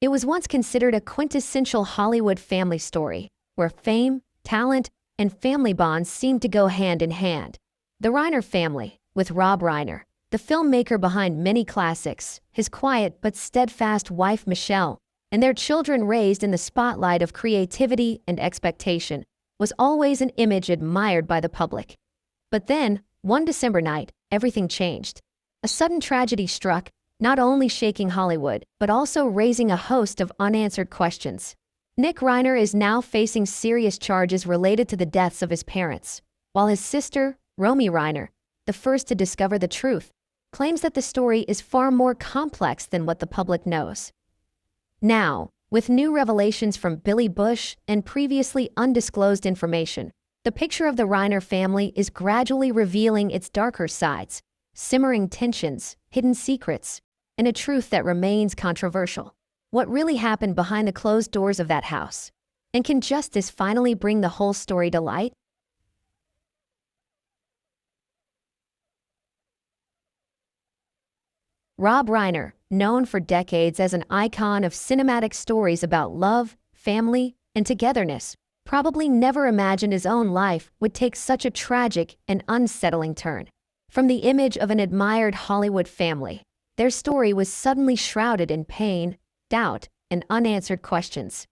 It was once considered a quintessential Hollywood family story, where fame, talent, and family bonds seemed to go hand in hand. The Reiner family, with Rob Reiner, the filmmaker behind many classics, his quiet but steadfast wife Michelle, and their children raised in the spotlight of creativity and expectation, was always an image admired by the public. But then, one December night, everything changed. A sudden tragedy struck, not only shaking Hollywood, but also raising a host of unanswered questions. Nick Reiner is now facing serious charges related to the deaths of his parents, while his sister, Romy Reiner, the first to discover the truth, claims that the story is far more complex than what the public knows. Now, with new revelations from Billy Bush and previously undisclosed information, the picture of the Reiner family is gradually revealing its darker sides, simmering tensions, hidden secrets, and a truth that remains controversial. What really happened behind the closed doors of that house? And can justice finally bring the whole story to light? Rob Reiner, known for decades as an icon of cinematic stories about love, family, and togetherness, probably never imagined his own life would take such a tragic and unsettling turn. From the image of an admired Hollywood family, their story was suddenly shrouded in pain, doubt, and unanswered questions.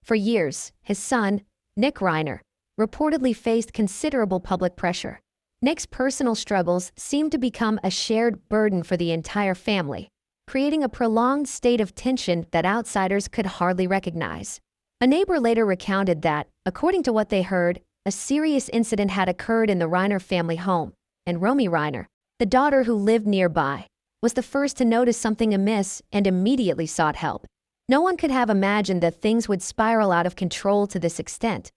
For years, his son, Nick Reiner, reportedly faced considerable public pressure. Nick's personal struggles seemed to become a shared burden for the entire family, creating a prolonged state of tension that outsiders could hardly recognize. A neighbor later recounted that, according to what they heard, a serious incident had occurred in the Reiner family home, and Romy Reiner, the daughter who lived nearby, was the first to notice something amiss and immediately sought help. No one could have imagined that things would spiral out of control to this extent.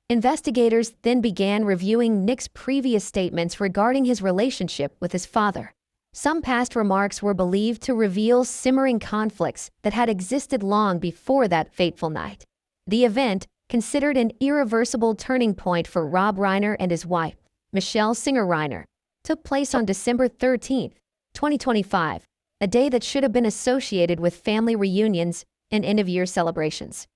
Investigators then began reviewing Nick's previous statements regarding his relationship with his father. Some past remarks were believed to reveal simmering conflicts that had existed long before that fateful night. The event, considered an irreversible turning point for Rob Reiner and his wife, Michelle Singer Reiner, took place on December 13, 2025, a day that should have been associated with family reunions and end-of-year celebrations.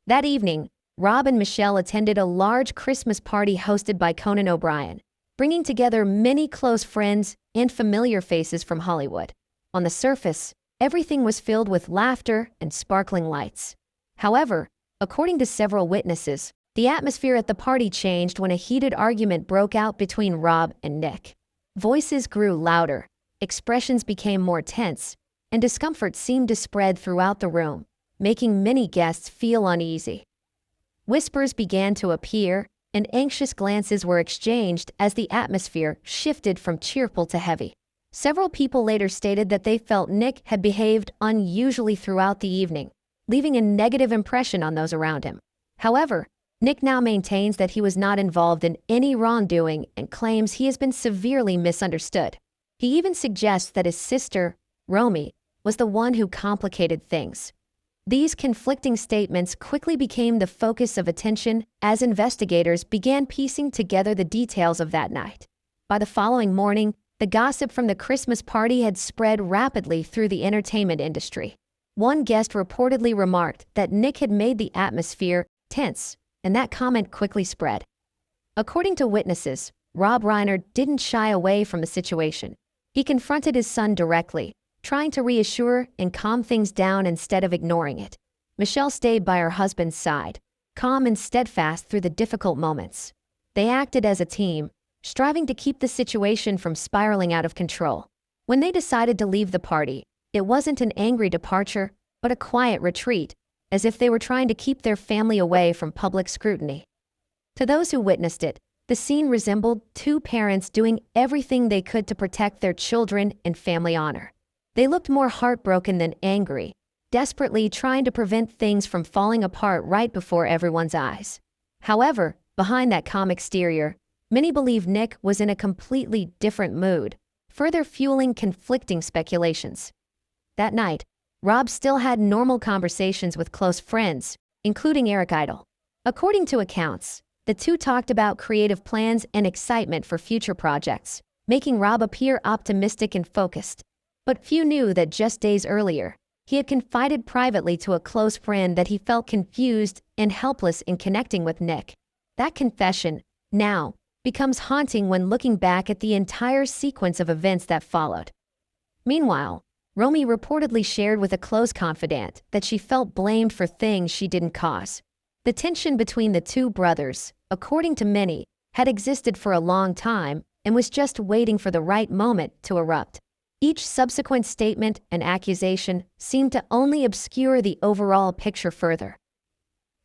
That evening, Rob and Michelle attended a large Christmas party hosted by Conan O'Brien, bringing together many close friends and familiar faces from Hollywood. On the surface, everything was filled with laughter and sparkling lights. However, according to several witnesses, the atmosphere at the party changed when a heated argument broke out between Rob and Nick. Voices grew louder, expressions became more tense, and discomfort seemed to spread throughout the room, making many guests feel uneasy. Whispers began to appear, and anxious glances were exchanged as the atmosphere shifted from cheerful to heavy. Several people later stated that they felt Nick had behaved unusually throughout the evening, leaving a negative impression on those around him. However, Nick now maintains that he was not involved in any wrongdoing and claims he has been severely misunderstood. He even suggests that his sister, Romy, was the one who complicated things. These conflicting statements quickly became the focus of attention as investigators began piecing together the details of that night. By the following morning, the gossip from the Christmas party had spread rapidly through the entertainment industry. One guest reportedly remarked that Nick had made the atmosphere tense, and that comment quickly spread. According to witnesses, Rob Reiner didn't shy away from the situation. He confronted his son directly, trying to reassure and calm things down instead of ignoring it. Michelle stayed by her husband's side, calm and steadfast through the difficult moments. They acted as a team, striving to keep the situation from spiraling out of control. When they decided to leave the party, it wasn't an angry departure, but a quiet retreat, as if they were trying to keep their family away from public scrutiny. To those who witnessed it, the scene resembled two parents doing everything they could to protect their children and family honor. They looked more heartbroken than angry, desperately trying to prevent things from falling apart right before everyone's eyes. However, behind that calm exterior, many believe Nick was in a completely different mood, further fueling conflicting speculations. That night, Rob still had normal conversations with close friends, including Eric Idle. According to accounts, the two talked about creative plans and excitement for future projects, making Rob appear optimistic and focused. But few knew that just days earlier, he had confided privately to a close friend that he felt confused and helpless in connecting with Nick. That confession, now, becomes haunting when looking back at the entire sequence of events that followed. Meanwhile, Romy reportedly shared with a close confidant that she felt blamed for things she didn't cause. The tension between the two brothers, according to many, had existed for a long time and was just waiting for the right moment to erupt. Each subsequent statement and accusation seemed to only obscure the overall picture further.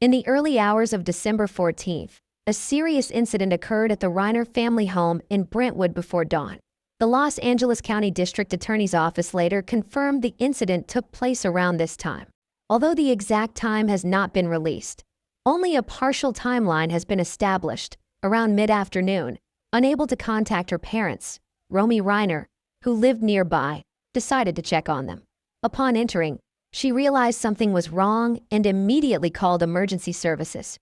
In the early hours of December 14th, a serious incident occurred at the Reiner family home in Brentwood before dawn. The Los Angeles County District Attorney's Office later confirmed the incident took place around this time. Although the exact time has not been released, only a partial timeline has been established. Around mid-afternoon, unable to contact her parents, Romy Reiner, who lived nearby, decided to check on them. Upon entering, she realized something was wrong and immediately called emergency services.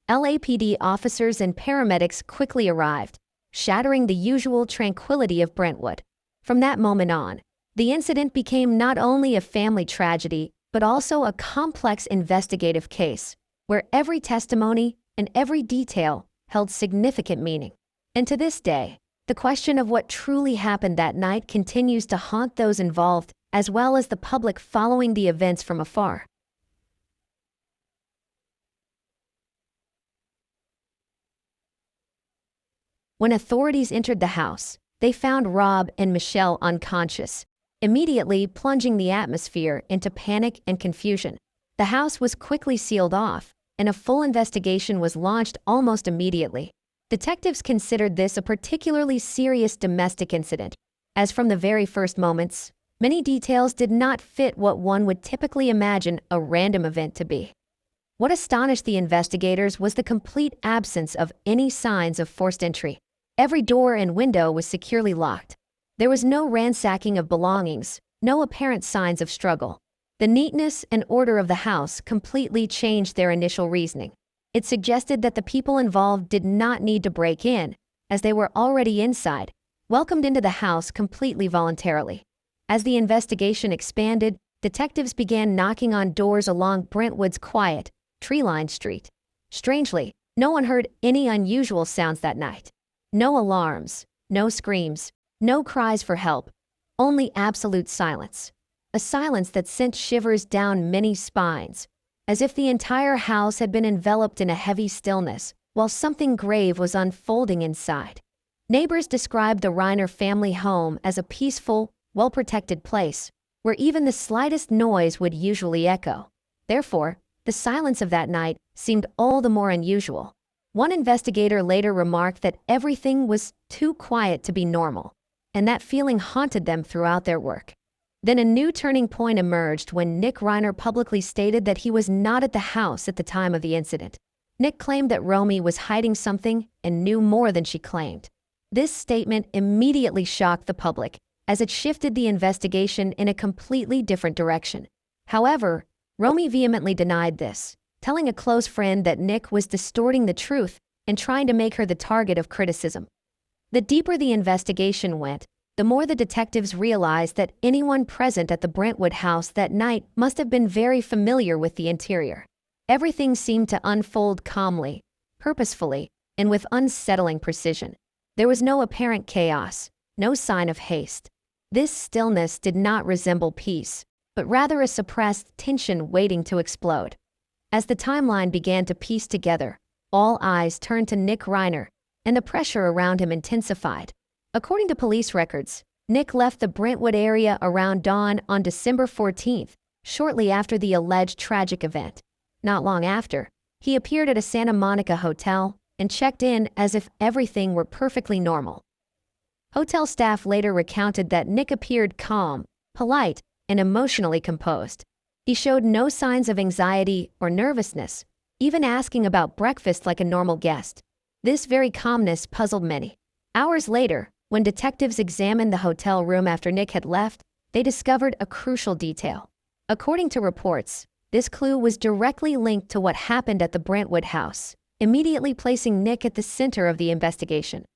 LAPD officers and paramedics quickly arrived, shattering the usual tranquility of Brentwood. From that moment on, the incident became not only a family tragedy, but also a complex investigative case, where every testimony and every detail held significant meaning. And to this day, the question of what truly happened that night continues to haunt those involved, as well as the public following the events from afar. When authorities entered the house, they found Rob and Michelle unconscious, immediately plunging the atmosphere into panic and confusion. The house was quickly sealed off, and a full investigation was launched almost immediately. Detectives considered this a particularly serious domestic incident, as from the very first moments, many details did not fit what one would typically imagine a random event to be. What astonished the investigators was the complete absence of any signs of forced entry. Every door and window was securely locked. There was no ransacking of belongings, no apparent signs of struggle. The neatness and order of the house completely changed their initial reasoning. It suggested that the people involved did not need to break in, as they were already inside, welcomed into the house completely voluntarily. As the investigation expanded, detectives began knocking on doors along Brentwood's quiet, tree-lined street. Strangely, no one heard any unusual sounds that night. No alarms, no screams, no cries for help, only absolute silence. A silence that sent shivers down many spines, as if the entire house had been enveloped in a heavy stillness, while something grave was unfolding inside. Neighbors described the Reiner family home as a peaceful, well-protected place, where even the slightest noise would usually echo. Therefore, the silence of that night seemed all the more unusual. One investigator later remarked that everything was too quiet to be normal, and that feeling haunted them throughout their work. Then a new turning point emerged when Nick Reiner publicly stated that he was not at the house at the time of the incident. Nick claimed that Romy was hiding something and knew more than she claimed. This statement immediately shocked the public, as it shifted the investigation in a completely different direction. However, Romy vehemently denied this, telling a close friend that Nick was distorting the truth and trying to make her the target of criticism. The deeper the investigation went, the more the detectives realized that anyone present at the Brentwood house that night must have been very familiar with the interior. Everything seemed to unfold calmly, purposefully, and with unsettling precision. There was no apparent chaos, no sign of haste. This stillness did not resemble peace, but rather a suppressed tension waiting to explode. As the timeline began to piece together, all eyes turned to Nick Reiner, and the pressure around him intensified. According to police records, Nick left the Brentwood area around dawn on December 14th, shortly after the alleged tragic event. Not long after, he appeared at a Santa Monica hotel and checked in as if everything were perfectly normal. Hotel staff later recounted that Nick appeared calm, polite, and emotionally composed. He showed no signs of anxiety or nervousness, even asking about breakfast like a normal guest. This very calmness puzzled many. Hours later, when detectives examined the hotel room after Nick had left, they discovered a crucial detail. According to reports, this clue was directly linked to what happened at the Brentwood house, immediately placing Nick at the center of the investigation.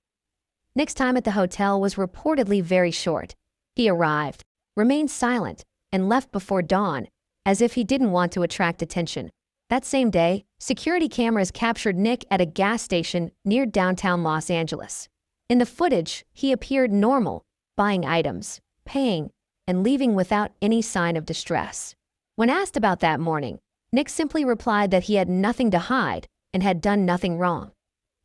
Nick's time at the hotel was reportedly very short. He arrived, remained silent, and left before dawn, as if he didn't want to attract attention. That same day, security cameras captured Nick at a gas station near downtown Los Angeles. In the footage, he appeared normal, buying items, paying, and leaving without any sign of distress. When asked about that morning, Nick simply replied that he had nothing to hide and had done nothing wrong.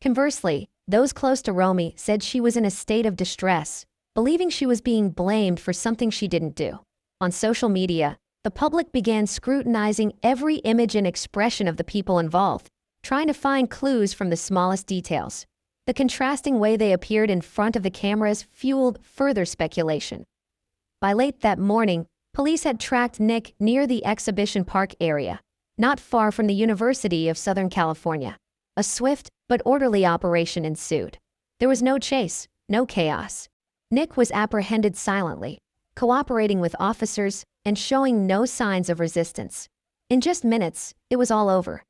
Conversely, those close to Romy said she was in a state of distress, believing she was being blamed for something she didn't do. On social media, the public began scrutinizing every image and expression of the people involved, trying to find clues from the smallest details. The contrasting way they appeared in front of the cameras fueled further speculation. By late that morning, police had tracked Nick near the Exhibition Park area, not far from the University of Southern California. A swift but orderly operation ensued. There was no chase, no chaos. Nick was apprehended silently, cooperating with officers and showing no signs of resistance. In just minutes, it was all over.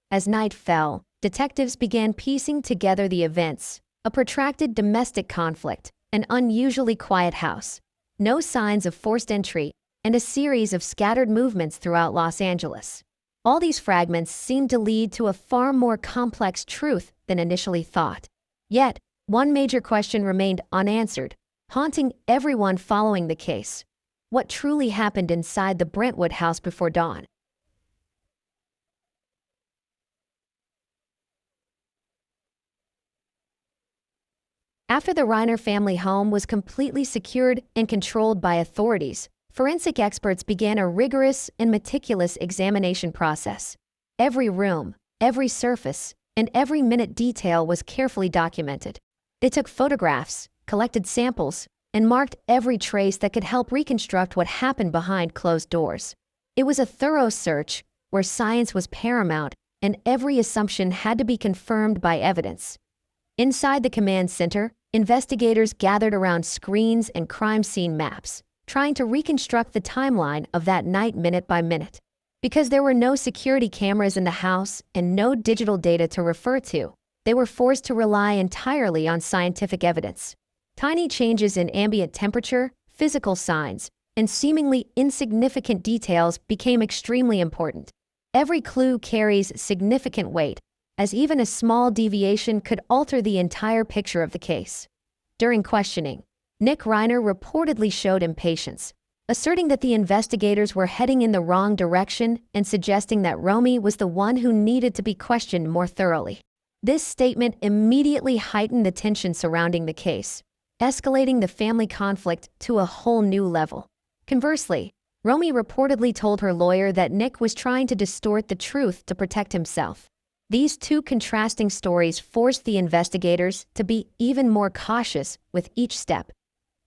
As night fell, detectives began piecing together the events: a protracted domestic conflict, an unusually quiet house, no signs of forced entry, and a series of scattered movements throughout Los Angeles. All these fragments seemed to lead to a far more complex truth than initially thought. Yet, one major question remained unanswered, haunting everyone following the case: what truly happened inside the Brentwood house before dawn? After the Reiner family home was completely secured and controlled by authorities, forensic experts began a rigorous and meticulous examination process. Every room, every surface, and every minute detail was carefully documented. They took photographs, collected samples, and marked every trace that could help reconstruct what happened behind closed doors. It was a thorough search where science was paramount and every assumption had to be confirmed by evidence. Inside the command center, investigators gathered around screens and crime scene maps, trying to reconstruct the timeline of that night minute by minute. Because there were no security cameras in the house and no digital data to refer to, they were forced to rely entirely on scientific evidence. Tiny changes in ambient temperature, physical signs, and seemingly insignificant details became extremely important. Every clue carries significant weight, as even a small deviation could alter the entire picture of the case. During questioning, Nick Reiner reportedly showed impatience, asserting that the investigators were heading in the wrong direction and suggesting that Romy was the one who needed to be questioned more thoroughly. This statement immediately heightened the tension surrounding the case, escalating the family conflict to a whole new level. Conversely, Romy reportedly told her lawyer that Nick was trying to distort the truth to protect himself. These two contrasting stories forced the investigators to be even more cautious with each step.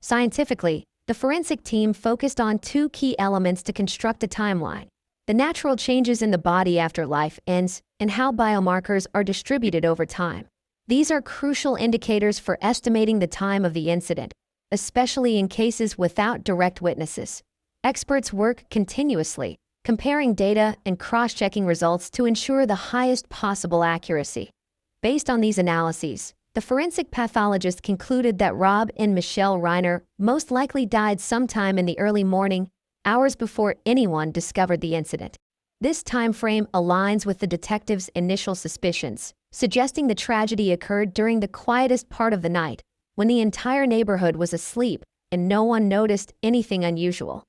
Scientifically, the forensic team focused on two key elements to construct a timeline: the natural changes in the body after life ends and how biomarkers are distributed over time. These are crucial indicators for estimating the time of the incident, especially in cases without direct witnesses. Experts work continuously, comparing data and cross-checking results to ensure the highest possible accuracy. Based on these analyses, the forensic pathologist concluded that Rob and Michelle Reiner most likely died sometime in the early morning, hours before anyone discovered the incident. This time frame aligns with the detectives' initial suspicions, suggesting the tragedy occurred during the quietest part of the night, when the entire neighborhood was asleep and no one noticed anything unusual.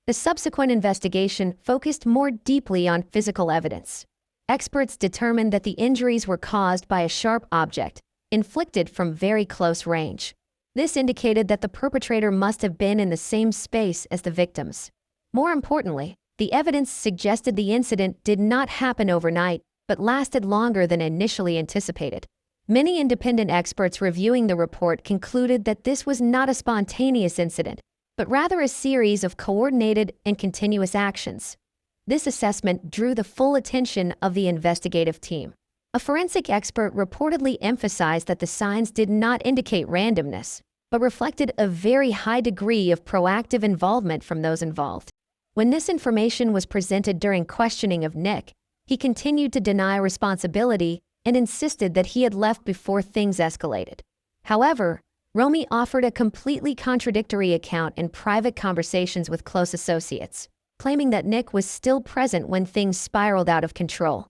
The subsequent investigation focused more deeply on physical evidence. Experts determined that the injuries were caused by a sharp object, inflicted from very close range. This indicated that the perpetrator must have been in the same space as the victims. More importantly, the evidence suggested the incident did not happen overnight, but lasted longer than initially anticipated. Many independent experts reviewing the report concluded that this was not a spontaneous incident, but rather a series of coordinated and continuous actions. This assessment drew the full attention of the investigative team. A forensic expert reportedly emphasized that the signs did not indicate randomness, but reflected a very high degree of proactive involvement from those involved. When this information was presented during questioning of Nick, he continued to deny responsibility and insisted that he had left before things escalated. However, Romy offered a completely contradictory account in private conversations with close associates, claiming that Nick was still present when things spiraled out of control.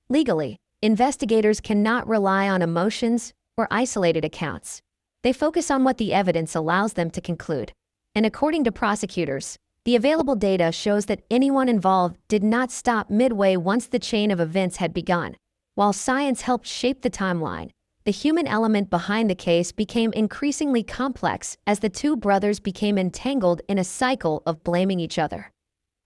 Legally, investigators cannot rely on emotions or isolated accounts. They focus on what the evidence allows them to conclude. And according to prosecutors, the available data shows that anyone involved did not stop midway once the chain of events had begun. While science helped shape the timeline, the human element behind the case became increasingly complex as the two brothers became entangled in a cycle of blaming each other.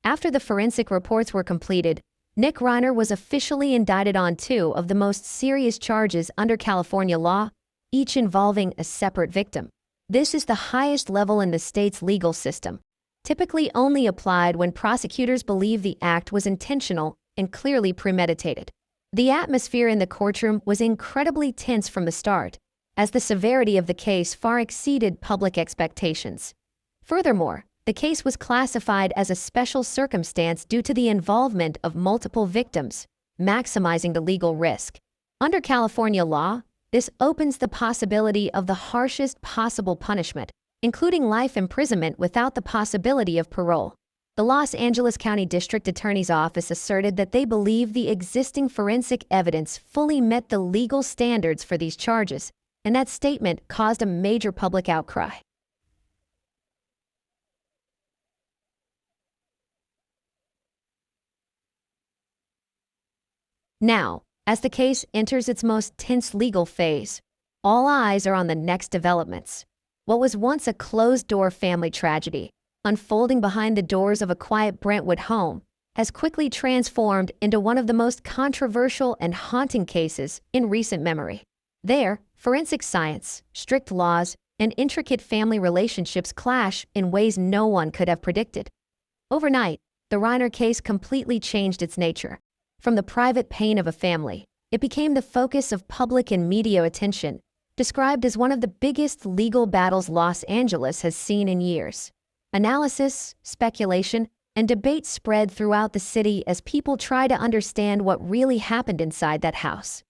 After the forensic reports were completed, Nick Reiner was officially indicted on 2 of the most serious charges under California law, each involving a separate victim. This is the highest level in the state's legal system, typically only applied when prosecutors believe the act was intentional and clearly premeditated. The atmosphere in the courtroom was incredibly tense from the start, as the severity of the case far exceeded public expectations. Furthermore, the case was classified as a special circumstance due to the involvement of multiple victims, maximizing the legal risk. Under California law, this opens the possibility of the harshest possible punishment, including life imprisonment without the possibility of parole. The Los Angeles County District Attorney's Office asserted that they believe the existing forensic evidence fully met the legal standards for these charges, and that statement caused a major public outcry. Now, as the case enters its most tense legal phase, all eyes are on the next developments. What was once a closed-door family tragedy, unfolding behind the doors of a quiet Brentwood home, has quickly transformed into one of the most controversial and haunting cases in recent memory. There, forensic science, strict laws, and intricate family relationships clash in ways no one could have predicted. Overnight, the Reiner case completely changed its nature. From the private pain of a family, it became the focus of public and media attention, described as one of the biggest legal battles Los Angeles has seen in years. Analysis, speculation, and debate spread throughout the city as people try to understand what really happened inside that house.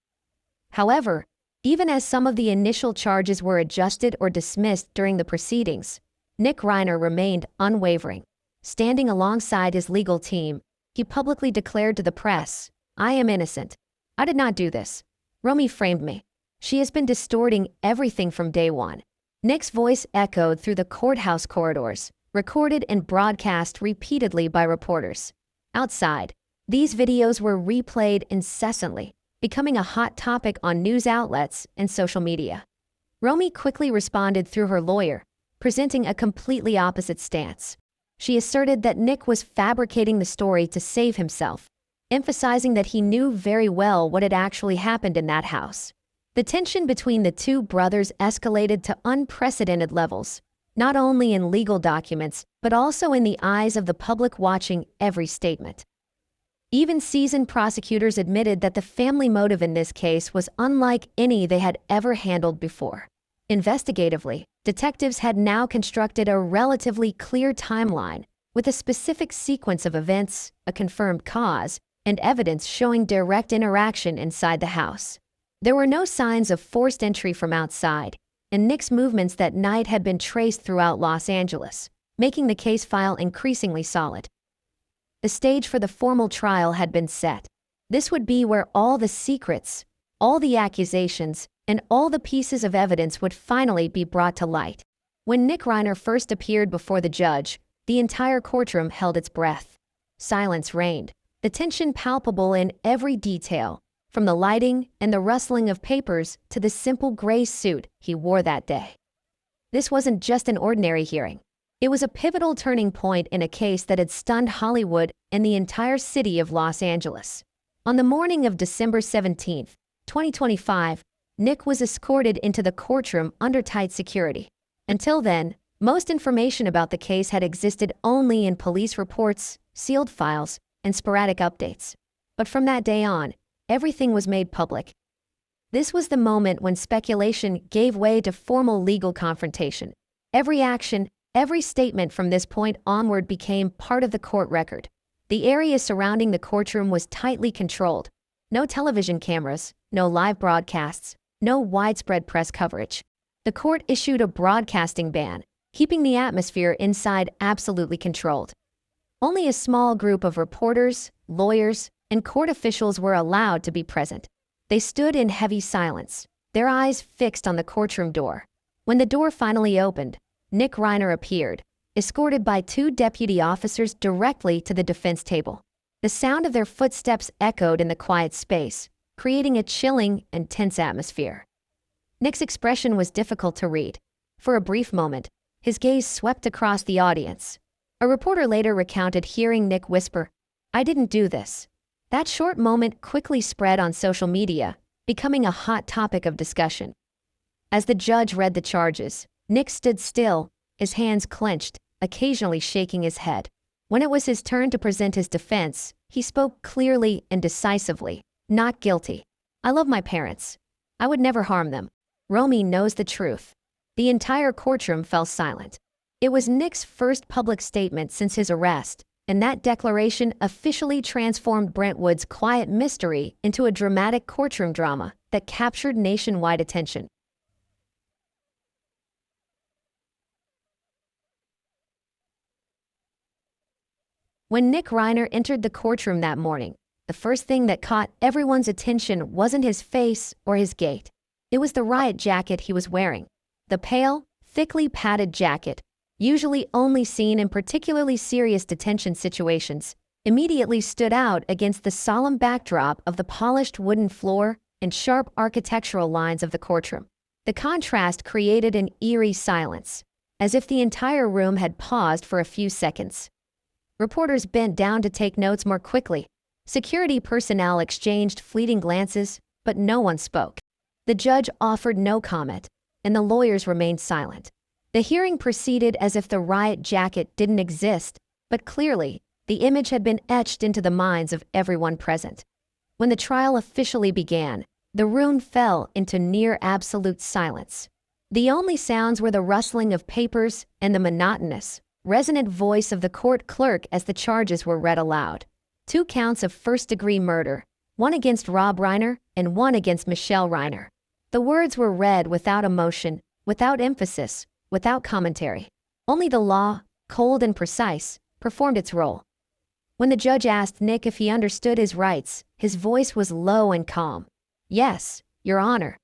However, even as some of the initial charges were adjusted or dismissed during the proceedings, Nick Reiner remained unwavering. Standing alongside his legal team, he publicly declared to the press, "I am innocent. I did not do this. Romy framed me. She has been distorting everything from day one." Nick's voice echoed through the courthouse corridors, recorded and broadcast repeatedly by reporters. Outside, these videos were replayed incessantly, becoming a hot topic on news outlets and social media. Romy quickly responded through her lawyer, presenting a completely opposite stance. She asserted that Nick was fabricating the story to save himself, emphasizing that he knew very well what had actually happened in that house. The tension between the two brothers escalated to unprecedented levels, not only in legal documents, but also in the eyes of the public watching every statement. Even seasoned prosecutors admitted that the family motive in this case was unlike any they had ever handled before. Investigatively, detectives had now constructed a relatively clear timeline with a specific sequence of events, a confirmed cause, and evidence showing direct interaction inside the house. There were no signs of forced entry from outside, and Nick's movements that night had been traced throughout Los Angeles, making the case file increasingly solid. The stage for the formal trial had been set. This would be where all the secrets, all the accusations, and all the pieces of evidence would finally be brought to light. When Nick Reiner first appeared before the judge, the entire courtroom held its breath. Silence reigned, the tension palpable in every detail, from the lighting and the rustling of papers to the simple gray suit he wore that day. This wasn't just an ordinary hearing. It was a pivotal turning point in a case that had stunned Hollywood and the entire city of Los Angeles. On the morning of December 17, 2025, Nick was escorted into the courtroom under tight security. Until then, most information about the case had existed only in police reports, sealed files, and sporadic updates. But from that day on, everything was made public. This was the moment when speculation gave way to formal legal confrontation. Every action, every statement from this point onward became part of the court record. The area surrounding the courtroom was tightly controlled. No television cameras, no live broadcasts, no widespread press coverage. The court issued a broadcasting ban, keeping the atmosphere inside absolutely controlled. Only a small group of reporters, lawyers, and court officials were allowed to be present. They stood in heavy silence, their eyes fixed on the courtroom door. When the door finally opened, Nick Reiner appeared, escorted by 2 deputy officers directly to the defense table. The sound of their footsteps echoed in the quiet space, creating a chilling and tense atmosphere. Nick's expression was difficult to read. For a brief moment, his gaze swept across the audience. A reporter later recounted hearing Nick whisper, "I didn't do this." That short moment quickly spread on social media, becoming a hot topic of discussion. As the judge read the charges, Nick stood still, his hands clenched, occasionally shaking his head. When it was his turn to present his defense, he spoke clearly and decisively. "Not guilty. I love my parents. I would never harm them. Romy knows the truth." The entire courtroom fell silent. It was Nick's first public statement since his arrest, and that declaration officially transformed Brentwood's quiet mystery into a dramatic courtroom drama that captured nationwide attention. When Nick Reiner entered the courtroom that morning, the first thing that caught everyone's attention wasn't his face or his gait. It was the riot jacket he was wearing. The pale, thickly padded jacket, usually only seen in particularly serious detention situations, immediately stood out against the solemn backdrop of the polished wooden floor and sharp architectural lines of the courtroom. The contrast created an eerie silence, as if the entire room had paused for a few seconds. Reporters bent down to take notes more quickly. Security personnel exchanged fleeting glances, but no one spoke. The judge offered no comment, and the lawyers remained silent. The hearing proceeded as if the riot jacket didn't exist, but clearly, the image had been etched into the minds of everyone present. When the trial officially began, the room fell into near absolute silence. The only sounds were the rustling of papers and the monotonous, resonant voice of the court clerk as the charges were read aloud. 2 counts of first-degree murder, one against Rob Reiner and one against Michelle Reiner. The words were read without emotion, without emphasis, without commentary. Only the law, cold and precise, performed its role. When the judge asked Nick if he understood his rights, his voice was low and calm. "Yes, Your Honor."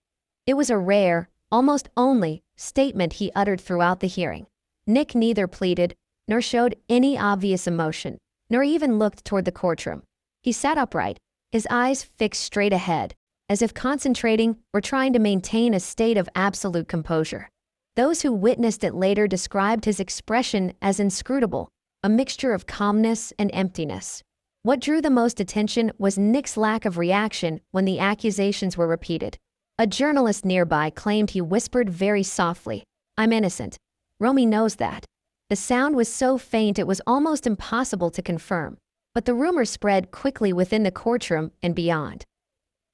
It was a rare, almost only, statement he uttered throughout the hearing. Nick neither pleaded, nor showed any obvious emotion, nor even looked toward the courtroom. He sat upright, his eyes fixed straight ahead, as if concentrating or trying to maintain a state of absolute composure. Those who witnessed it later described his expression as inscrutable, a mixture of calmness and emptiness. What drew the most attention was Nick's lack of reaction when the accusations were repeated. A journalist nearby claimed he whispered very softly, "I'm innocent. Romy knows that." The sound was so faint it was almost impossible to confirm, but the rumor spread quickly within the courtroom and beyond.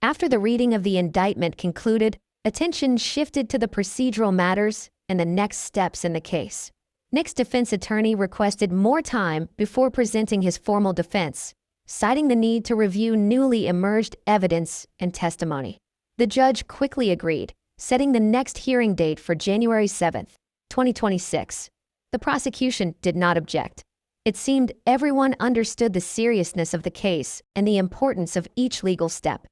After the reading of the indictment concluded, attention shifted to the procedural matters and the next steps in the case. Nick's defense attorney requested more time before presenting his formal defense, citing the need to review newly emerged evidence and testimony. The judge quickly agreed, setting the next hearing date for January 7, 2026. The prosecution did not object. It seemed everyone understood the seriousness of the case and the importance of each legal step.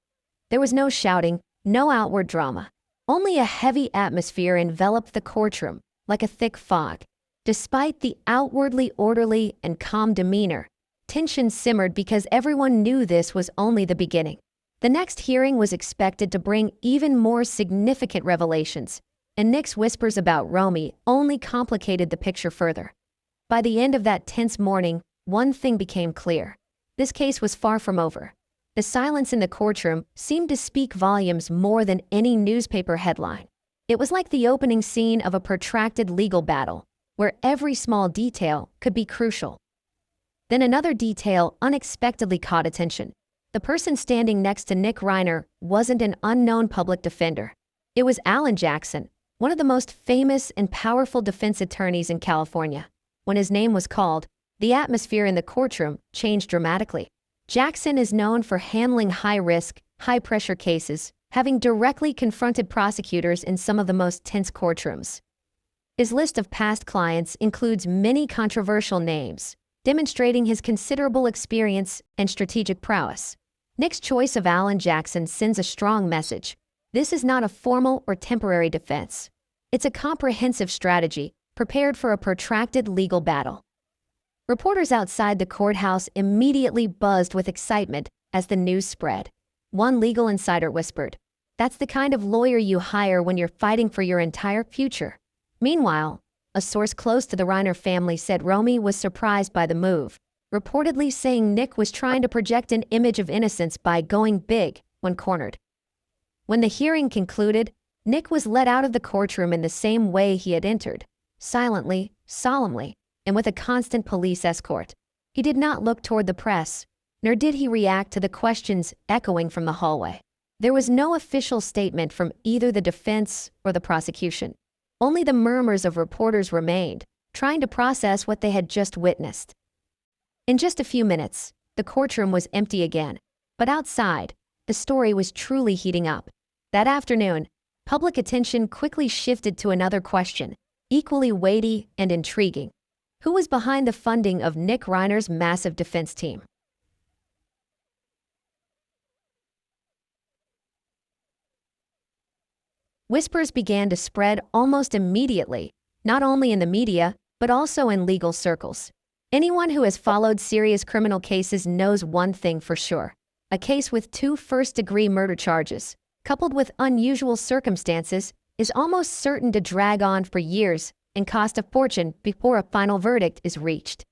There was no shouting, no outward drama. Only a heavy atmosphere enveloped the courtroom, like a thick fog. Despite the outwardly orderly and calm demeanor, tension simmered because everyone knew this was only the beginning. The next hearing was expected to bring even more significant revelations, and Nick's whispers about Romy only complicated the picture further. By the end of that tense morning, one thing became clear. This case was far from over. The silence in the courtroom seemed to speak volumes more than any newspaper headline. It was like the opening scene of a protracted legal battle, where every small detail could be crucial. Then another detail unexpectedly caught attention. The person standing next to Nick Reiner wasn't an unknown public defender. It was Alan Jackson, one of the most famous and powerful defense attorneys in California. When his name was called, the atmosphere in the courtroom changed dramatically. Jackson is known for handling high-risk, high-pressure cases having directly confronted prosecutors in some of the most tense courtrooms. His list of past clients includes many controversial names, demonstrating his considerable experience and strategic prowess. Nick's choice of Alan Jackson sends a strong message. This is not a formal or temporary defense. It's a comprehensive strategy prepared for a protracted legal battle. Reporters outside the courthouse immediately buzzed with excitement as the news spread. One legal insider whispered, "That's the kind of lawyer you hire when you're fighting for your entire future." Meanwhile, a source close to the Reiner family said Romy was surprised by the move, reportedly saying Nick was trying to project an image of innocence by going big when cornered. When the hearing concluded, Nick was let out of the courtroom in the same way he had entered, silently, solemnly, and with a constant police escort. He did not look toward the press, nor did he react to the questions echoing from the hallway. There was no official statement from either the defense or the prosecution. Only the murmurs of reporters remained, trying to process what they had just witnessed. In just a few minutes, the courtroom was empty again, but outside, the story was truly heating up. That afternoon, public attention quickly shifted to another question, equally weighty and intriguing. Who was behind the funding of Nick Reiner's massive defense team? Whispers began to spread almost immediately, not only in the media, but also in legal circles. Anyone who has followed serious criminal cases knows one thing for sure. A case with 2 first-degree murder charges, coupled with unusual circumstances, is almost certain to drag on for years and cost a fortune before a final verdict is reached.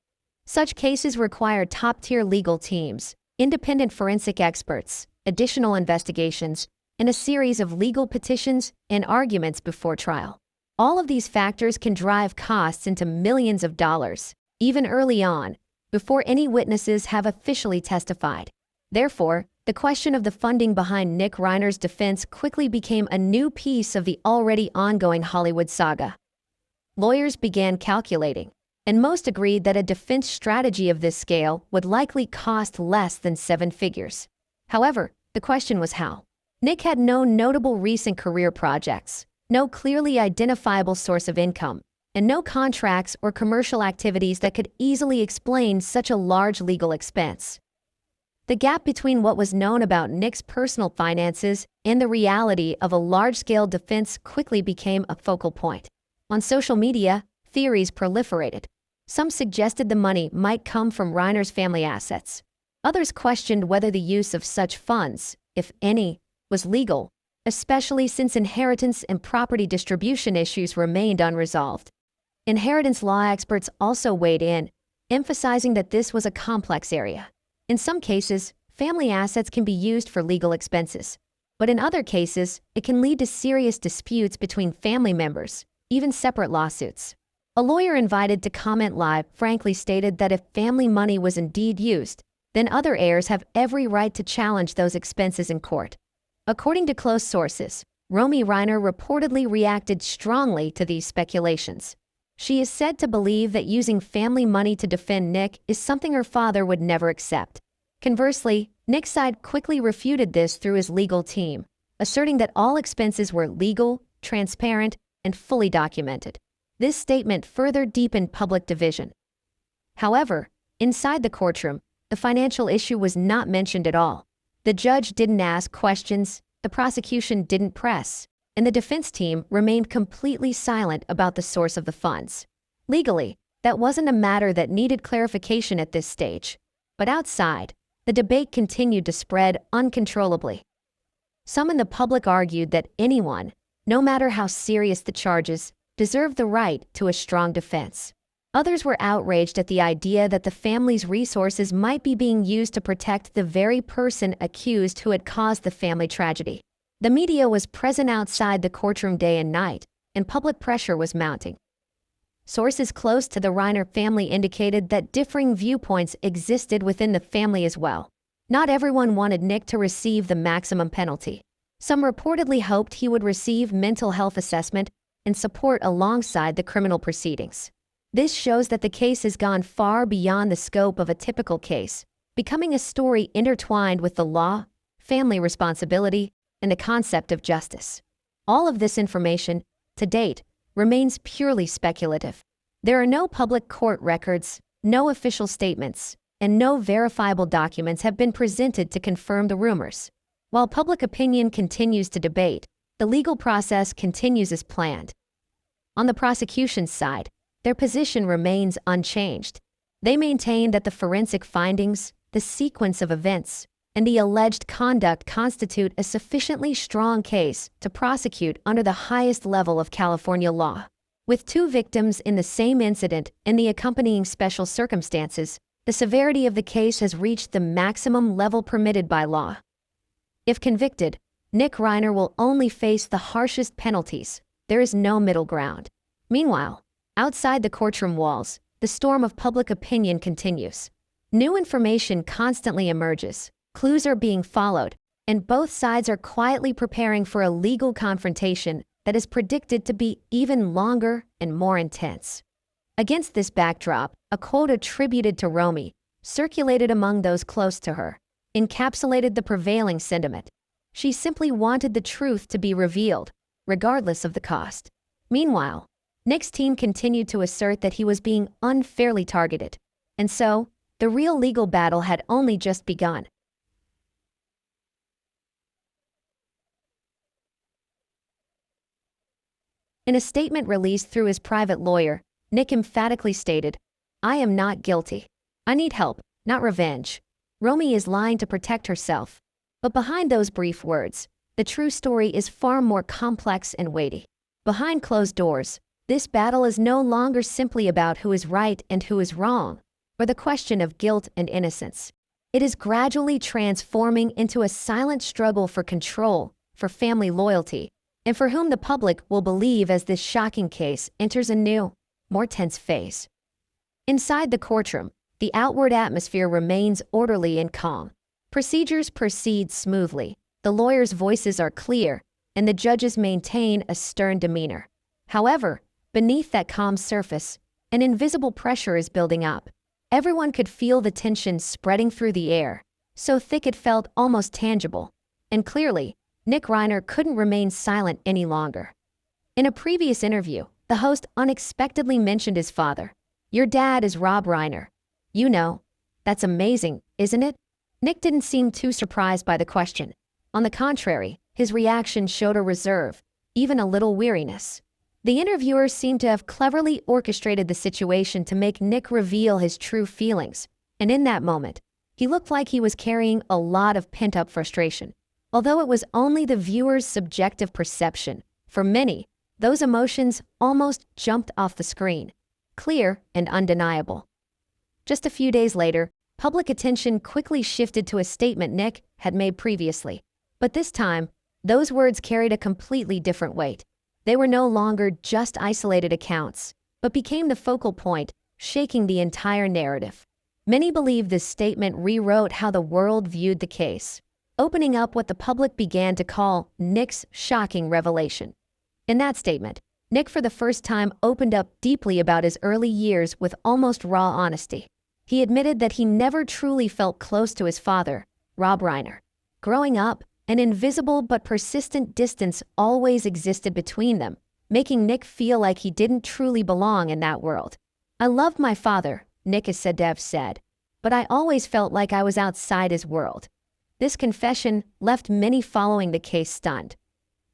Such cases require top-tier legal teams, independent forensic experts, additional investigations, and a series of legal petitions and arguments before trial. All of these factors can drive costs into millions of dollars, even early on, before any witnesses have officially testified. Therefore, the question of the funding behind Nick Reiner's defense quickly became a new piece of the already ongoing Hollywood saga. Lawyers began calculating, and most agreed that a defense strategy of this scale would likely cost less than 7 figures. However, the question was how. Nick had no notable recent career projects, no clearly identifiable source of income, and no contracts or commercial activities that could easily explain such a large legal expense. The gap between what was known about Nick's personal finances and the reality of a large-scale defense quickly became a focal point. On social media, theories proliferated. Some suggested the money might come from Reiner's family assets. Others questioned whether the use of such funds, if any, was legal, especially since inheritance and property distribution issues remained unresolved. Inheritance law experts also weighed in, emphasizing that this was a complex area. In some cases, family assets can be used for legal expenses, but in other cases, it can lead to serious disputes between family members, even separate lawsuits. A lawyer invited to comment live frankly stated that if family money was indeed used, then other heirs have every right to challenge those expenses in court. According to close sources, Romy Reiner reportedly reacted strongly to these speculations. She is said to believe that using family money to defend Nick is something her father would never accept. Conversely, Nick's side quickly refuted this through his legal team, asserting that all expenses were legal, transparent, and fully documented. This statement further deepened public division. However, inside the courtroom, the financial issue was not mentioned at all. The judge didn't ask questions, the prosecution didn't press, and the defense team remained completely silent about the source of the funds. Legally, that wasn't a matter that needed clarification at this stage. But outside, the debate continued to spread uncontrollably. Some in the public argued that anyone, no matter how serious the charges, deserved the right to a strong defense. Others were outraged at the idea that the family's resources might be being used to protect the very person accused who had caused the family tragedy. The media was present outside the courtroom day and night, and public pressure was mounting. Sources close to the Reiner family indicated that differing viewpoints existed within the family as well. Not everyone wanted Nick to receive the maximum penalty. Some reportedly hoped he would receive mental health assessment and support alongside the criminal proceedings. This shows that the case has gone far beyond the scope of a typical case, becoming a story intertwined with the law, family responsibility, and the concept of justice. All of this information, to date, remains purely speculative. There are no public court records, no official statements, and no verifiable documents have been presented to confirm the rumors. While public opinion continues to debate, the legal process continues as planned. On the prosecution's side, their position remains unchanged. They maintain that the forensic findings, the sequence of events, and the alleged conduct constitute a sufficiently strong case to prosecute under the highest level of California law. With 2 victims in the same incident and the accompanying special circumstances, the severity of the case has reached the maximum level permitted by law. If convicted, Nick Reiner will only face the harshest penalties. There is no middle ground. Meanwhile, outside the courtroom walls, the storm of public opinion continues. New information constantly emerges, clues are being followed, and both sides are quietly preparing for a legal confrontation that is predicted to be even longer and more intense. Against this backdrop, a quote attributed to Romy, circulated among those close to her, encapsulated the prevailing sentiment. She simply wanted the truth to be revealed, regardless of the cost. Meanwhile, Nick's team continued to assert that he was being unfairly targeted, and so, the real legal battle had only just begun. In a statement released through his private lawyer, Nick emphatically stated, "I am not guilty. I need help, not revenge. Romy is lying to protect herself." But behind those brief words, the true story is far more complex and weighty. Behind closed doors, this battle is no longer simply about who is right and who is wrong, or the question of guilt and innocence. It is gradually transforming into a silent struggle for control, for family loyalty, and for whom the public will believe as this shocking case enters a new, more tense phase. Inside the courtroom, the outward atmosphere remains orderly and calm. Procedures proceed smoothly, the lawyers' voices are clear, and the judges maintain a stern demeanor. However, beneath that calm surface, an invisible pressure is building up. Everyone could feel the tension spreading through the air, so thick it felt almost tangible. And clearly, Nick Reiner couldn't remain silent any longer. In a previous interview, the host unexpectedly mentioned his father. "Your dad is Rob Reiner. You know, that's amazing, isn't it?" Nick didn't seem too surprised by the question. On the contrary, his reaction showed a reserve, even a little weariness. The interviewer seemed to have cleverly orchestrated the situation to make Nick reveal his true feelings, and in that moment, he looked like he was carrying a lot of pent-up frustration. Although it was only the viewer's subjective perception, for many, those emotions almost jumped off the screen, clear and undeniable. Just a few days later, public attention quickly shifted to a statement Nick had made previously. But this time, those words carried a completely different weight. They were no longer just isolated accounts, but became the focal point, shaking the entire narrative. Many believe this statement rewrote how the world viewed the case, opening up what the public began to call Nick's shocking revelation. In that statement, Nick for the first time opened up deeply about his early years with almost raw honesty. He admitted that he never truly felt close to his father, Rob Reiner. Growing up, an invisible but persistent distance always existed between them, making Nick feel like he didn't truly belong in that world. "I loved my father," Nick is said to have said, "but I always felt like I was outside his world." This confession left many following the case stunned.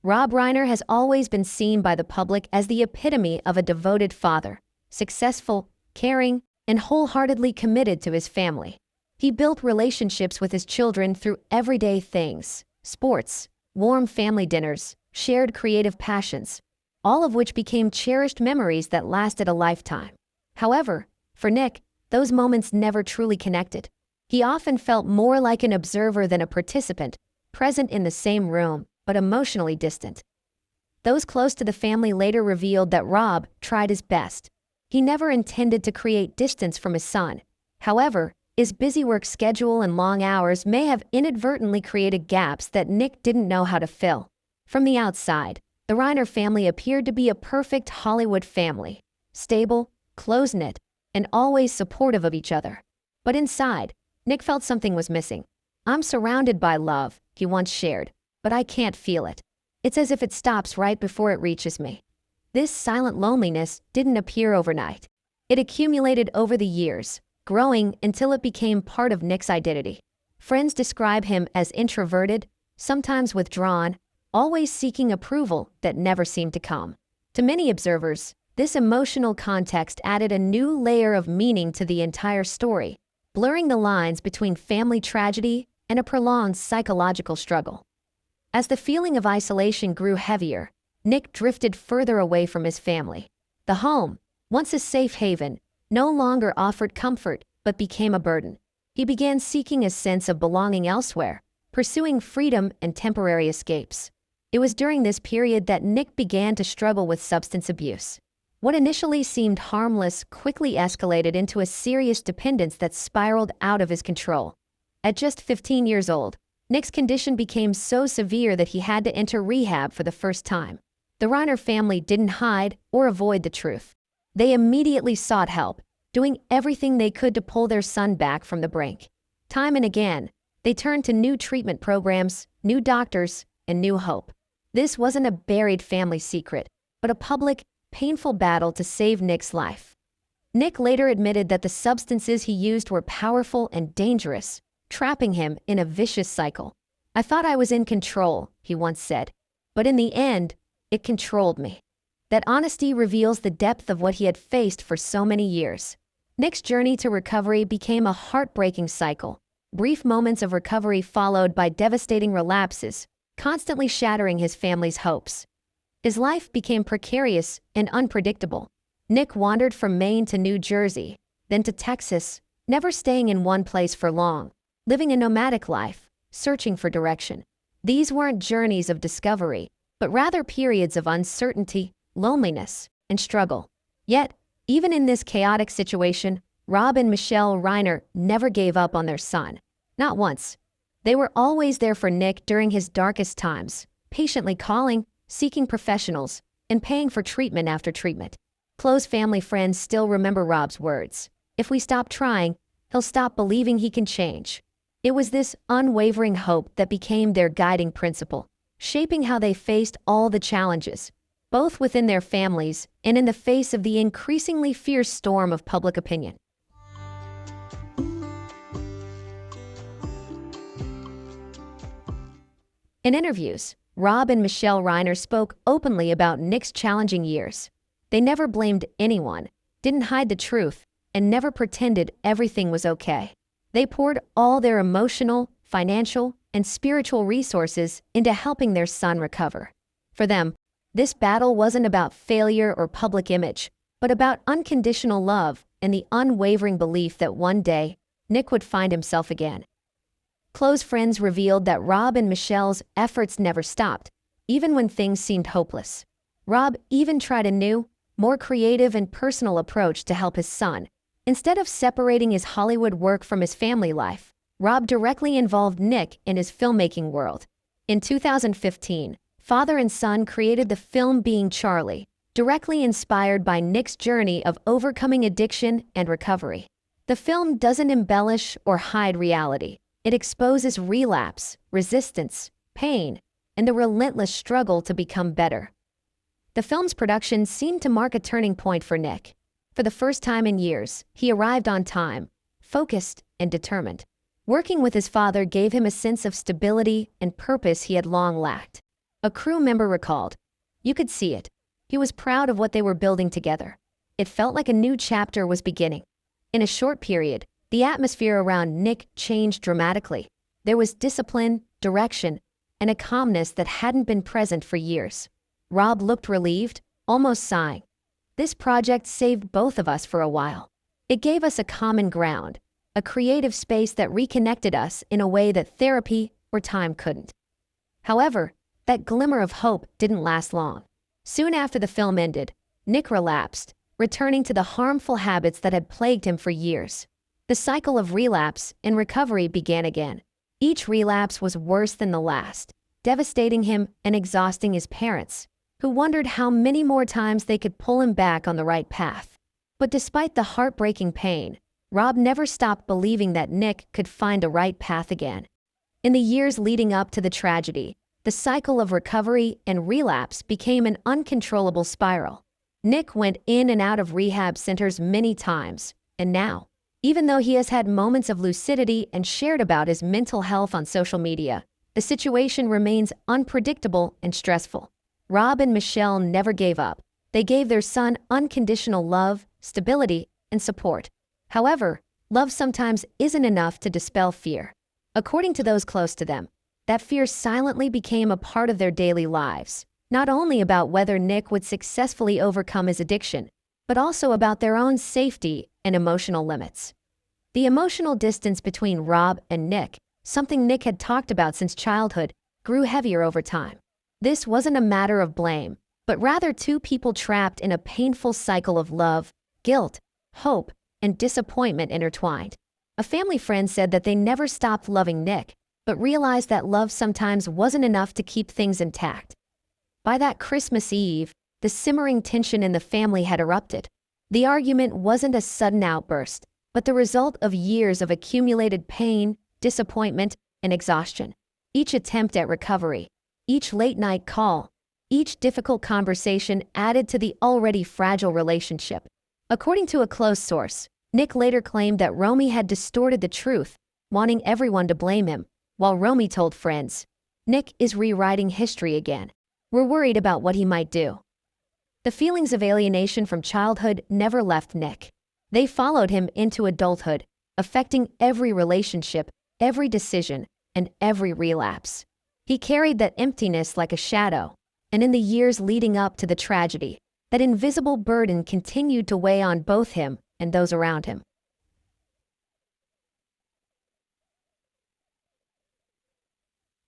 Rob Reiner has always been seen by the public as the epitome of a devoted father, successful, caring, and wholeheartedly committed to his family. He built relationships with his children through everyday things, sports, warm family dinners, shared creative passions, all of which became cherished memories that lasted a lifetime. However, for Nick, those moments never truly connected. He often felt more like an observer than a participant, present in the same room, but emotionally distant. Those close to the family later revealed that Rob tried his best. He never intended to create distance from his son. However, his busy work schedule and long hours may have inadvertently created gaps that Nick didn't know how to fill. From the outside, the Reiner family appeared to be a perfect Hollywood family, stable, close-knit, and always supportive of each other. But inside, Nick felt something was missing. "I'm surrounded by love," he once shared, but I can't feel it. It's as if it stops right before it reaches me. This silent loneliness didn't appear overnight. It accumulated over the years, growing until it became part of Nick's identity. Friends describe him as introverted, sometimes withdrawn, always seeking approval that never seemed to come. To many observers, this emotional context added a new layer of meaning to the entire story, blurring the lines between family tragedy and a prolonged psychological struggle. As the feeling of isolation grew heavier, Nick drifted further away from his family. The home, once a safe haven, no longer offered comfort but became a burden. He began seeking a sense of belonging elsewhere, pursuing freedom and temporary escapes. It was during this period that Nick began to struggle with substance abuse. What initially seemed harmless quickly escalated into a serious dependence that spiraled out of his control. At just 15 years old, Nick's condition became so severe that he had to enter rehab for the first time. The Reiner family didn't hide or avoid the truth. They immediately sought help, doing everything they could to pull their son back from the brink. Time and again, they turned to new treatment programs, new doctors, and new hope. This wasn't a buried family secret, but a public, painful battle to save Nick's life. Nick later admitted that the substances he used were powerful and dangerous, trapping him in a vicious cycle. "I thought I was in control," he once said, "but in the end, it controlled me." That honesty reveals the depth of what he had faced for so many years. Nick's journey to recovery became a heartbreaking cycle. Brief moments of recovery followed by devastating relapses, constantly shattering his family's hopes. His life became precarious and unpredictable. Nick wandered from Maine to New Jersey, then to Texas, never staying in one place for long, living a nomadic life, searching for direction. These weren't journeys of discovery, but rather periods of uncertainty, loneliness, and struggle. Yet, even in this chaotic situation, Rob and Michelle Reiner never gave up on their son. Not once. They were always there for Nick during his darkest times, patiently calling, seeking professionals, and paying for treatment after treatment. Close family friends still remember Rob's words. "If we stop trying, he'll stop believing he can change." It was this unwavering hope that became their guiding principle, shaping how they faced all the challenges, both within their families and in the face of the increasingly fierce storm of public opinion. In interviews, Rob and Michelle Reiner spoke openly about Nick's challenging years. They never blamed anyone, didn't hide the truth, and never pretended everything was okay. They poured all their emotional, financial, and spiritual resources into helping their son recover. For them, this battle wasn't about failure or public image, but about unconditional love and the unwavering belief that one day, Nick would find himself again. Close friends revealed that Rob and Michelle's efforts never stopped, even when things seemed hopeless. Rob even tried a new, more creative and personal approach to help his son. Instead of separating his Hollywood work from his family life, Rob directly involved Nick in his filmmaking world. In 2015, father and son created the film Being Charlie, directly inspired by Nick's journey of overcoming addiction and recovery. The film doesn't embellish or hide reality. It exposes relapse, resistance, pain, and the relentless struggle to become better. The film's production seemed to mark a turning point for Nick. For the first time in years, he arrived on time, focused and determined. Working with his father gave him a sense of stability and purpose he had long lacked. A crew member recalled, "You could see it. He was proud of what they were building together. It felt like a new chapter was beginning." In a short period, the atmosphere around Nick changed dramatically. There was discipline, direction, and a calmness that hadn't been present for years. Rob looked relieved, almost sighing. "This project saved both of us for a while. It gave us a common ground, a creative space that reconnected us in a way that therapy or time couldn't." However, that glimmer of hope didn't last long. Soon after the film ended, Nick relapsed, returning to the harmful habits that had plagued him for years. The cycle of relapse and recovery began again. Each relapse was worse than the last, devastating him and exhausting his parents, who wondered how many more times they could pull him back on the right path. But despite the heartbreaking pain, Rob never stopped believing that Nick could find the right path again. In the years leading up to the tragedy, The cycle of recovery and relapse became an uncontrollable spiral. Nick went in and out of rehab centers many times, and now, even though he has had moments of lucidity and shared about his mental health on social media, the situation remains unpredictable and stressful. Rob and Michelle never gave up. They gave their son unconditional love, stability, and support. However, love sometimes isn't enough to dispel fear. According to those close to them, that fear silently became a part of their daily lives, not only about whether Nick would successfully overcome his addiction, but also about their own safety and emotional limits. The emotional distance between Rob and Nick, something Nick had talked about since childhood, grew heavier over time. This wasn't a matter of blame, but rather two people trapped in a painful cycle of love, guilt, hope, and disappointment intertwined. A family friend said that they never stopped loving Nick, but realized that love sometimes wasn't enough to keep things intact. By that Christmas Eve, the simmering tension in the family had erupted. The argument wasn't a sudden outburst, but the result of years of accumulated pain, disappointment, and exhaustion. Each attempt at recovery, each late-night call, each difficult conversation added to the already fragile relationship. According to a close source, Nick later claimed that Romy had distorted the truth, wanting everyone to blame him, while Romy told friends, "Nick is rewriting history again. We're worried about what he might do." The feelings of alienation from childhood never left Nick. They followed him into adulthood, affecting every relationship, every decision, and every relapse. He carried that emptiness like a shadow, and in the years leading up to the tragedy, that invisible burden continued to weigh on both him and those around him.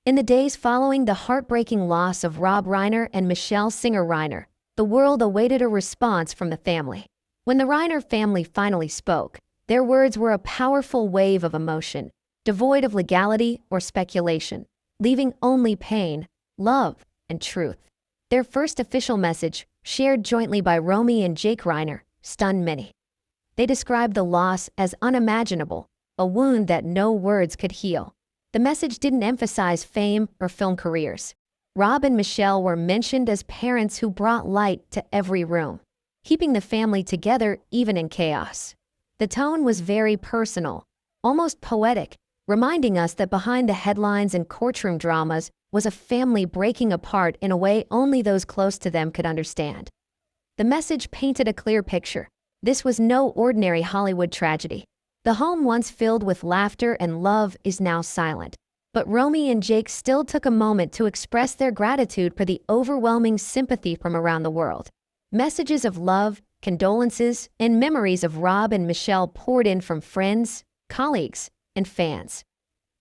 In the days following the heartbreaking loss of Rob Reiner and Michelle Singer Reiner, the world awaited a response from the family. When the Reiner family finally spoke, their words were a powerful wave of emotion, devoid of legality or speculation, leaving only pain, love, and truth. Their first official message, shared jointly by Romy and Jake Reiner, stunned many. They described the loss as unimaginable, a wound that no words could heal. The message didn't emphasize fame or film careers. Rob and Michelle were mentioned as parents who brought light to every room, keeping the family together even in chaos. The tone was very personal, almost poetic, reminding us that behind the headlines and courtroom dramas was a family breaking apart in a way only those close to them could understand. The message painted a clear picture. This was no ordinary Hollywood tragedy. The home once filled with laughter and love is now silent. But Romy and Jake still took a moment to express their gratitude for the overwhelming sympathy from around the world. Messages of love, condolences, and memories of Rob and Michelle poured in from friends, colleagues, and fans.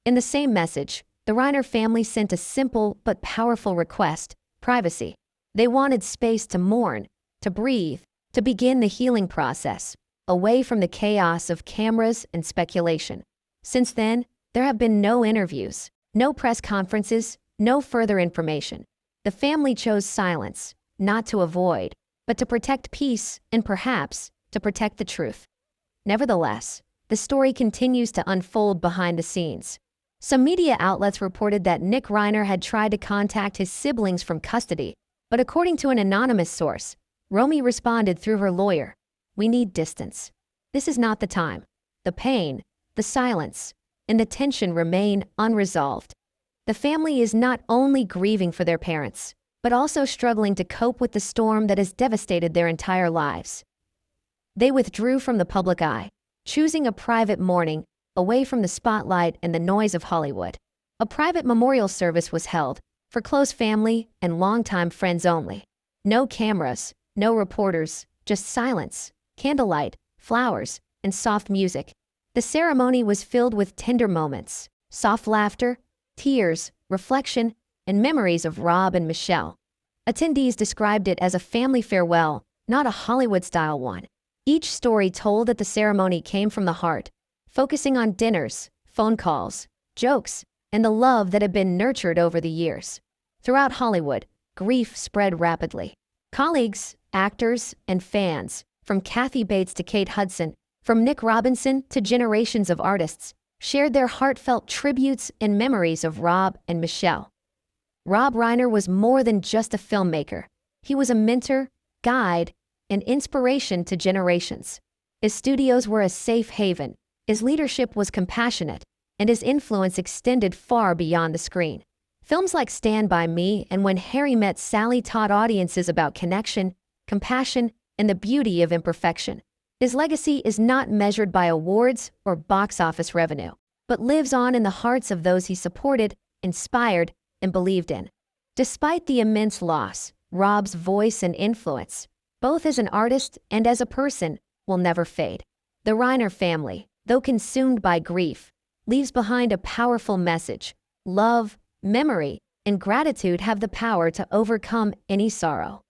In the same message, the Reiner family sent a simple but powerful request: privacy. They wanted space to mourn, to breathe, to begin the healing process, away from the chaos of cameras and speculation. Since then, there have been no interviews, no press conferences, no further information. The family chose silence, not to avoid, but to protect peace and perhaps to protect the truth. Nevertheless, the story continues to unfold behind the scenes. Some media outlets reported that Nick Reiner had tried to contact his siblings from custody, but according to an anonymous source, Romy responded through her lawyer, "We need distance. This is not the time." The pain, the silence, and the tension remain unresolved. The family is not only grieving for their parents, but also struggling to cope with the storm that has devastated their entire lives. They withdrew from the public eye, choosing a private mourning, away from the spotlight and the noise of Hollywood. A private memorial service was held, for close family and longtime friends only. No cameras, no reporters, just silence, candlelight, flowers, and soft music. The ceremony was filled with tender moments, soft laughter, tears, reflection, and memories of Rob and Michelle. Attendees described it as a family farewell, not a Hollywood-style one. Each story told at the ceremony came from the heart, focusing on dinners, phone calls, jokes, and the love that had been nurtured over the years. Throughout Hollywood, grief spread rapidly. Colleagues, actors, and fans, from Kathy Bates to Kate Hudson, from Nick Robinson to generations of artists, shared their heartfelt tributes and memories of Rob and Michelle. Rob Reiner was more than just a filmmaker. He was a mentor, guide, and inspiration to generations. His studios were a safe haven, his leadership was compassionate, and his influence extended far beyond the screen. Films like Stand By Me and When Harry Met Sally taught audiences about connection, compassion, and the beauty of imperfection. His legacy is not measured by awards or box office revenue, but lives on in the hearts of those he supported, inspired, and believed in. Despite the immense loss, Rob's voice and influence, both as an artist and as a person, will never fade. The Reiner family, though consumed by grief, leaves behind a powerful message. Love, memory, and gratitude have the power to overcome any sorrow.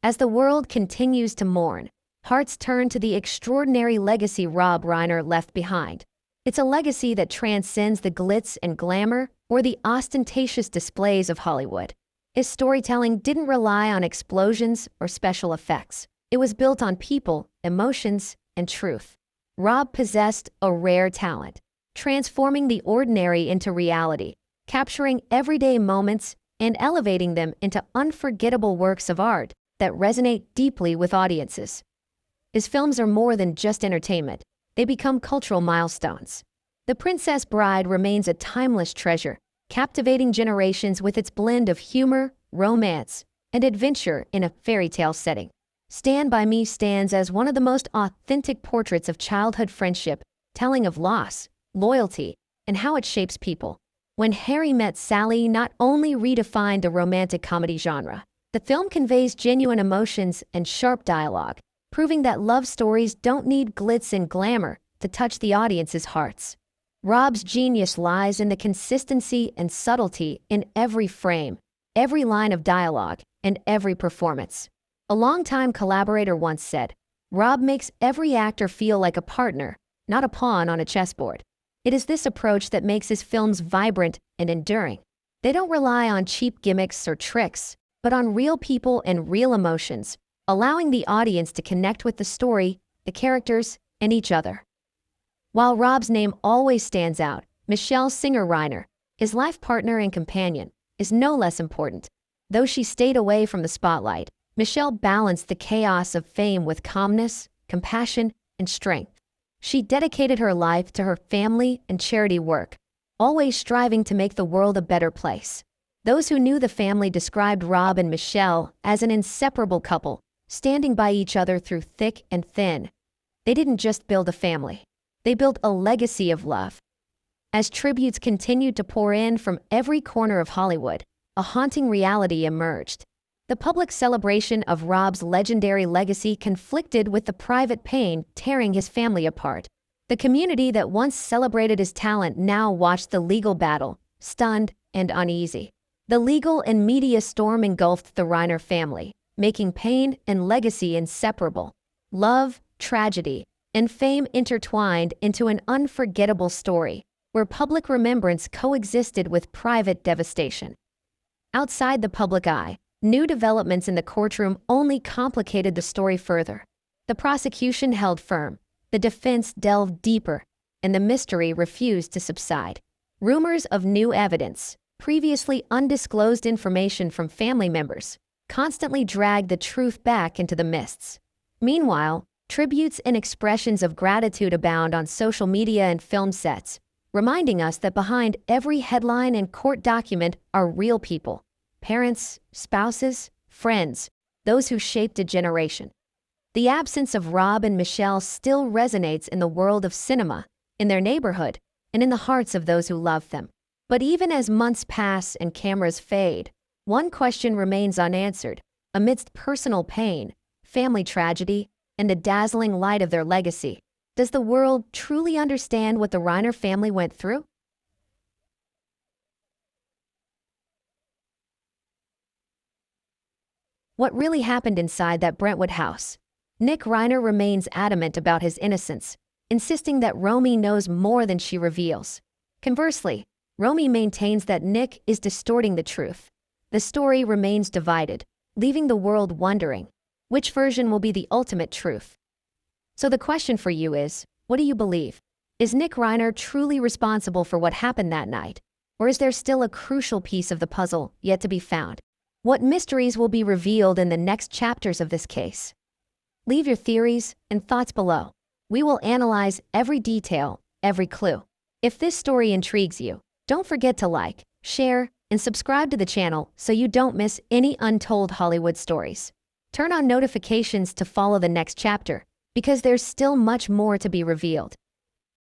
As the world continues to mourn, hearts turn to the extraordinary legacy Rob Reiner left behind. It's a legacy that transcends the glitz and glamour or the ostentatious displays of Hollywood. His storytelling didn't rely on explosions or special effects. It was built on people, emotions, and truth. Rob possessed a rare talent, transforming the ordinary into reality, capturing everyday moments and elevating them into unforgettable works of art that resonate deeply with audiences. His films are more than just entertainment. They become cultural milestones. The Princess Bride remains a timeless treasure, captivating generations with its blend of humor, romance, and adventure in a fairy tale setting. Stand By Me stands as one of the most authentic portraits of childhood friendship, telling of loss, loyalty, and how it shapes people. When Harry Met Sally not only redefined the romantic comedy genre, the film conveys genuine emotions and sharp dialogue, proving that love stories don't need glitz and glamour to touch the audience's hearts. Rob's genius lies in the consistency and subtlety in every frame, every line of dialogue, and every performance. A longtime collaborator once said, "Rob makes every actor feel like a partner, not a pawn on a chessboard." It is this approach that makes his films vibrant and enduring. They don't rely on cheap gimmicks or tricks, but on real people and real emotions, allowing the audience to connect with the story, the characters, and each other. While Rob's name always stands out, Michelle Singer Reiner, his life partner and companion, is no less important. Though she stayed away from the spotlight, Michelle balanced the chaos of fame with calmness, compassion, and strength. She dedicated her life to her family and charity work, always striving to make the world a better place. Those who knew the family described Rob and Michelle as an inseparable couple, standing by each other through thick and thin. They didn't just build a family. They built a legacy of love. As tributes continued to pour in from every corner of Hollywood, a haunting reality emerged. The public celebration of Rob's legendary legacy conflicted with the private pain tearing his family apart. The community that once celebrated his talent now watched the legal battle, stunned and uneasy. The legal and media storm engulfed the Reiner family, making pain and legacy inseparable. Love, tragedy, and fame intertwined into an unforgettable story, where public remembrance coexisted with private devastation. Outside the public eye, new developments in the courtroom only complicated the story further. The prosecution held firm, the defense delved deeper, and the mystery refused to subside. Rumors of new evidence, previously undisclosed information from family members, constantly dragged the truth back into the mists. Meanwhile, tributes and expressions of gratitude abound on social media and film sets, reminding us that behind every headline and court document are real people: parents, spouses, friends, those who shaped a generation. The absence of Rob and Michelle still resonates in the world of cinema, in their neighborhood, and in the hearts of those who love them. But even as months pass and cameras fade, one question remains unanswered. Amidst personal pain, family tragedy, and the dazzling light of their legacy, does the world truly understand what the Reiner family went through? What really happened inside that Brentwood house? Nick Reiner remains adamant about his innocence, insisting that Romy knows more than she reveals. Conversely, Romy maintains that Nick is distorting the truth. The story remains divided, leaving the world wondering, which version will be the ultimate truth? So the question for you is, What do you believe? Is Nick Reiner truly responsible for what happened that night? Or is there still a crucial piece of the puzzle yet to be found? What mysteries will be revealed in the next chapters of this case? Leave your theories and thoughts below. We will analyze every detail, every clue. If this story intrigues you, don't forget to like, share, and subscribe to the channel so you don't miss any untold Hollywood stories. Turn on notifications to follow the next chapter, because there's still much more to be revealed.